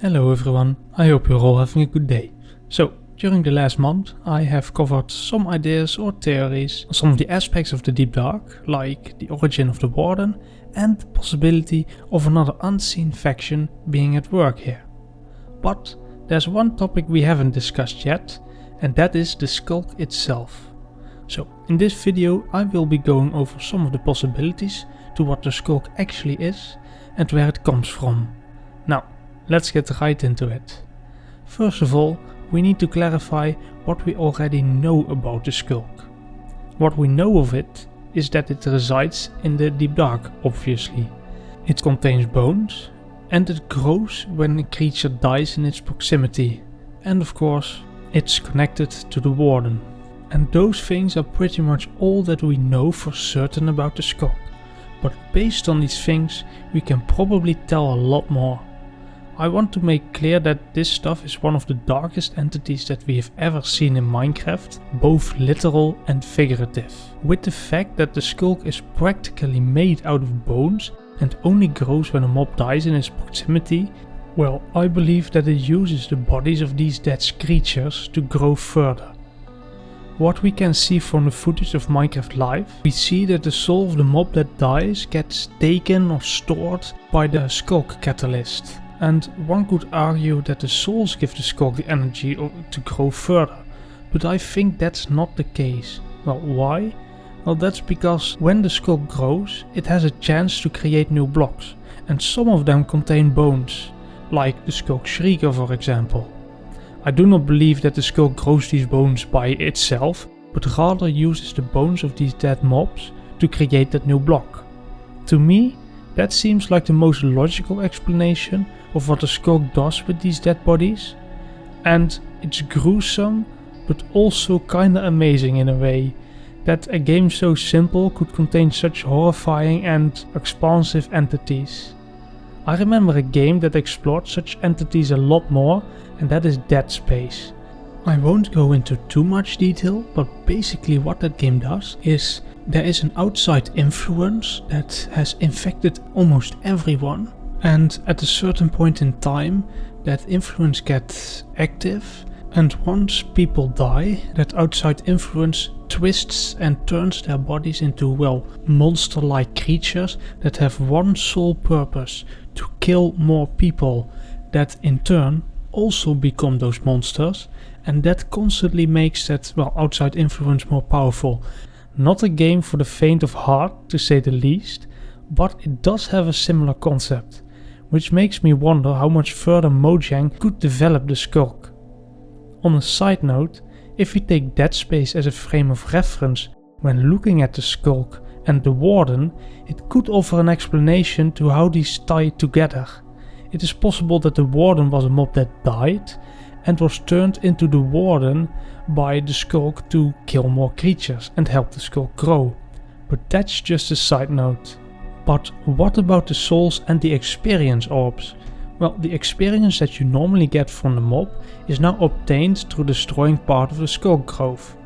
Hello everyone, I hope you're all having a good day. So, during the last month I have covered some ideas or theories on some of the aspects of the Deep Dark, like the origin of the Warden and the possibility of another unseen faction being at work here. But there's one topic we haven't discussed yet, and that is the Sculk itself. So in this video I will be going over some of the possibilities to what the Sculk actually is and where it comes from. Now, let's get right into it. First of all, we need to clarify what we already know about the Sculk. What we know of it is that it resides in the Deep Dark, obviously. It contains bones and it grows when a creature dies in its proximity. And of course, it's connected to the Warden. And those things are pretty much all that we know for certain about the Sculk. But based on these things, we can probably tell a lot more. I want to make clear that this stuff is one of the darkest entities that we have ever seen in Minecraft, both literal and figurative. With the fact that the Sculk is practically made out of bones and only grows when a mob dies in its proximity, well, I believe that it uses the bodies of these dead creatures to grow further. What we can see from the footage of Minecraft Live, we see that the soul of the mob that dies gets taken or stored by the Sculk catalyst. And one could argue that the souls give the Sculk the energy to grow further, but I think that's not the case. Well, why? Well, that's because when the Sculk grows, it has a chance to create new blocks, and some of them contain bones, like the Sculk Shrieker for example. I do not believe that the Sculk grows these bones by itself, but rather uses the bones of these dead mobs to create that new block. To me, that seems like the most logical explanation of what the Sculk does with these dead bodies. And it's gruesome, but also kinda amazing in a way, that a game so simple could contain such horrifying and expansive entities. I remember a game that explored such entities a lot more, and that is Dead Space. I won't go into too much detail, but basically what that game does is there is an outside influence that has infected almost everyone, and at a certain point in time that influence gets active, and once people die, that outside influence twists and turns their bodies into, well, monster-like creatures that have one sole purpose: to kill more people, that in turn also become those monsters, and that constantly makes that, well, outside influence more powerful. Not a game for the faint of heart, to say the least, but it does have a similar concept, which makes me wonder how much further Mojang could develop the Sculk. On a side note, if we take Dead Space as a frame of reference when looking at the Sculk and the Warden, it could offer an explanation to how these tie together. It is possible that the Warden was a mob that died and was turned into the Warden by the Sculk to kill more creatures and help the Sculk grow. But that's just a side note. But what about the souls and the experience orbs? Well, the experience that you normally get from the mob is now obtained through destroying part of the Sculk growth.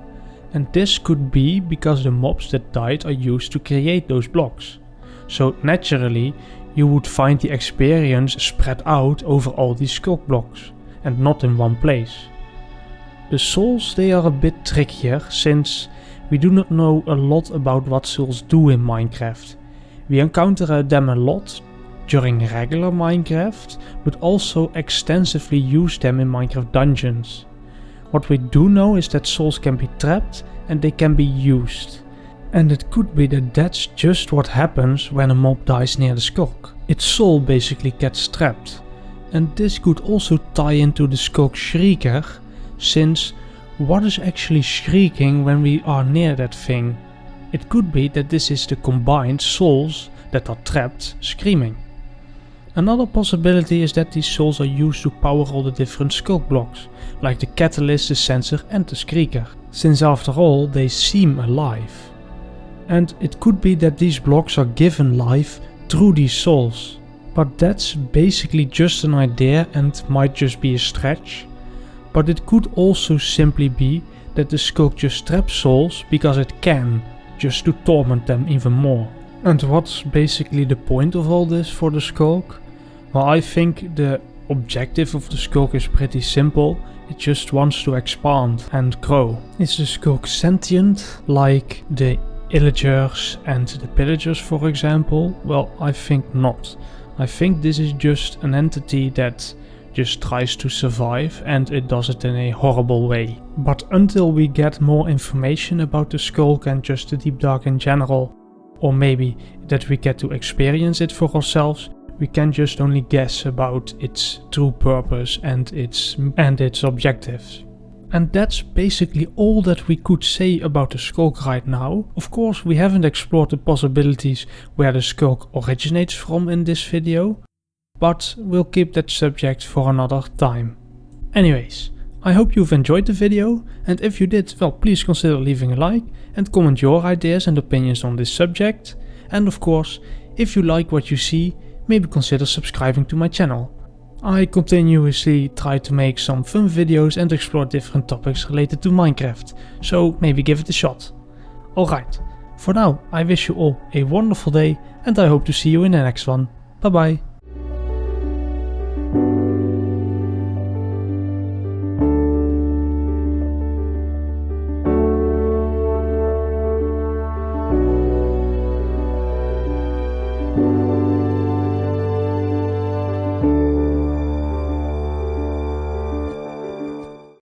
And this could be because the mobs that died are used to create those blocks. So naturally, you would find the experience spread out over all these Sculk blocks, and not in one place. The souls, they are a bit trickier, since we do not know a lot about what souls do in Minecraft. We encounter them a lot during regular Minecraft, but also extensively use them in Minecraft dungeons. What we do know is that souls can be trapped and they can be used. And it could be that that's just what happens when a mob dies near the Sculk. Its soul basically gets trapped. And this could also tie into the Sculk Shrieker, since what is actually shrieking when we are near that thing? It could be that this is the combined souls that are trapped screaming. Another possibility is that these souls are used to power all the different Sculk blocks, like the catalyst, the sensor and the shrieker, since after all they seem alive. And it could be that these blocks are given life through these souls. But that's basically just an idea and might just be a stretch. But it could also simply be that the Sculk just traps souls because it can, just to torment them even more. And what's basically the point of all this for the Sculk? Well, I think the objective of the Sculk is pretty simple. It just wants to expand and grow. Is the Sculk sentient like the illagers and the pillagers, for example? Well, I think not. I think this is just an entity that just tries to survive, and it does it in a horrible way. But until we get more information about the Sculk and just the Deep Dark in general, or maybe that we get to experience it for ourselves, we can just only guess about its true purpose and its objectives. And that's basically all that we could say about the Sculk right now. Of course, we haven't explored the possibilities where the Sculk originates from in this video, but we'll keep that subject for another time. Anyways, I hope you've enjoyed the video, and if you did, well, please consider leaving a like and comment your ideas and opinions on this subject. And of course, if you like what you see, maybe consider subscribing to my channel. I continuously try to make some fun videos and explore different topics related to Minecraft, so maybe give it a shot. Alright, for now I wish you all a wonderful day, and I hope to see you in the next one. Bye bye.